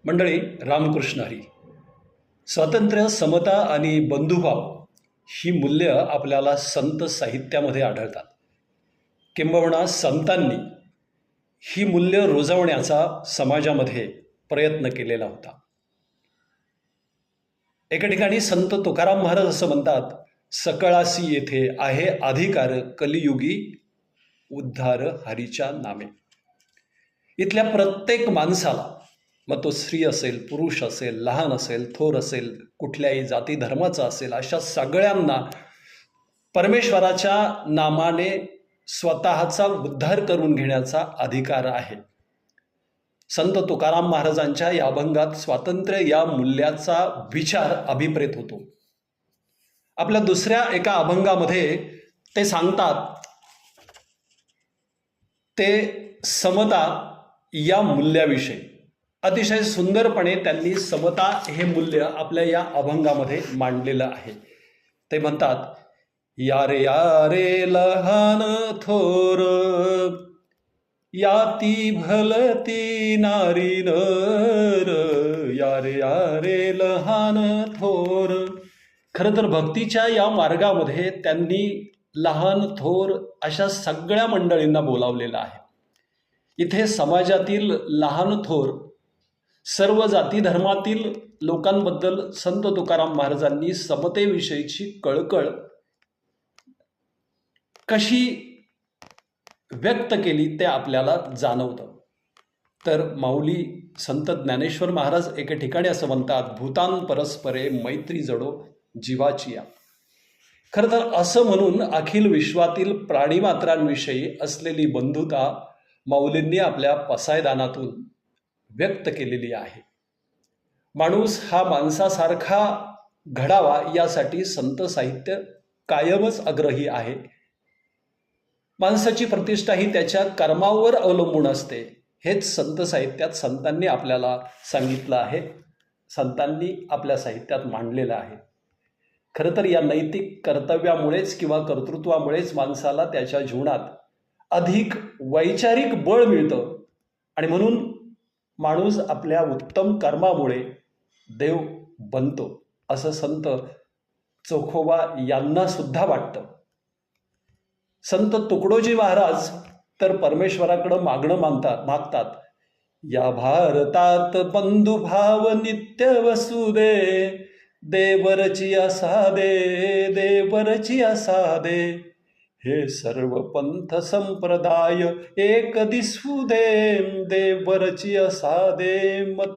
मंडळी, रामकृष्ण हरी. स्वातंत्र्य, समता आणि बंधुभाव ही मूल्य आपल्याला संत साहित्यामध्ये आढळतात. किंबहुना संतांनी ही मूल्य रुजवण्याचा समाजामध्ये प्रयत्न केलेला होता. एका ठिकाणी संत तुकाराम महाराज असं म्हणतात, सकळासी येथे आहे अधिकार, कलियुगी उद्धार हरीच्या नामे. इथल्या प्रत्येक माणसाला, मग तो स्त्री असेल, पुरुष असेल, लहान असेल, थोर असेल, कुठल्याही जाती धर्माचा असेल, अशा सगळ्यांना परमेश्वराच्या नामाने स्वतःचा उद्धार करून घेण्याचा अधिकार आहे. संत तुकाराम महाराजांच्या या अभंगात स्वातंत्र्य या मूल्याचा विचार अभिप्रेत होतो. आपल्या दुसऱ्या एका अभंगामध्ये ते सांगतात, ते समता या मूल्याविषयी अतिशय सुंदरपणे त्यांनी समता हे मूल्य आपल्या या अभंगामध्ये मांडलेलं आहे. ते म्हणतात, यारे यारे लहान थोर, याती भलती नारी नर, यारे यारे लहान थोर. खरं तर भक्तीच्या या मार्गामध्ये त्यांनी लहान थोर अशा सगळ्या मंडळींना बोलावलेलं आहे. इथे समाजातील लहान थोर सर्व जाती धर्मातील लोकांबद्दल संत तुकाराम महाराजांनी समतेविषयीची कळकळ कशी व्यक्त केली ते आपल्याला जाणवतं. तर माऊली संत ज्ञानेश्वर महाराज एके ठिकाणी असं म्हणतात, भूतान परस्परे मैत्री जडो जीवाची या. खरं तर असं म्हणून अखिल विश्वातील प्राणीमात्रांविषयी असलेली बंधुता माऊलींनी आपल्या पसायदानातून व्यक्त केलेली आहे. माणूस हा माणसासारखा घडावा यासाठी संत साहित्य कायमच आग्रही आहे. माणसाची प्रतिष्ठा ही त्याच्या कर्मावर अवलंबून असते. हेच संत साहित्यात संतांनी आपल्याला सांगितलं आहे, संतांनी आपल्या साहित्यात मांडलेलं आहे. खरं तर या नैतिक कर्तव्यामुळेच किंवा कर्तृत्वामुळेच माणसाला त्याच्या जीवनात अधिक वैचारिक बळ मिळतं आणि म्हणून माणूस आपल्या उत्तम कर्मामुळे देव बनतो, असं संत चोखोबा यांना सुद्धा वाटतं. संत तुकडोजी महाराज तर परमेश्वराकडं मागणं मागतात, या भारतात बंधुभाव नित्य वसुदे, देवरची असादे, देवरची असादे, हे सर्व पंथ संप्रदाय एक दिसू दे, देवरची असादे, मग